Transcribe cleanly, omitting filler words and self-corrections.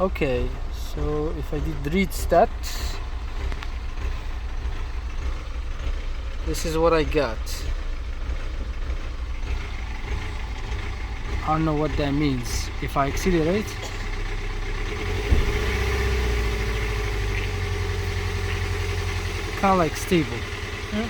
Okay, so if I did read stats, this is what I got. I don't know what that means. If I accelerate, kind of like stable. Yeah.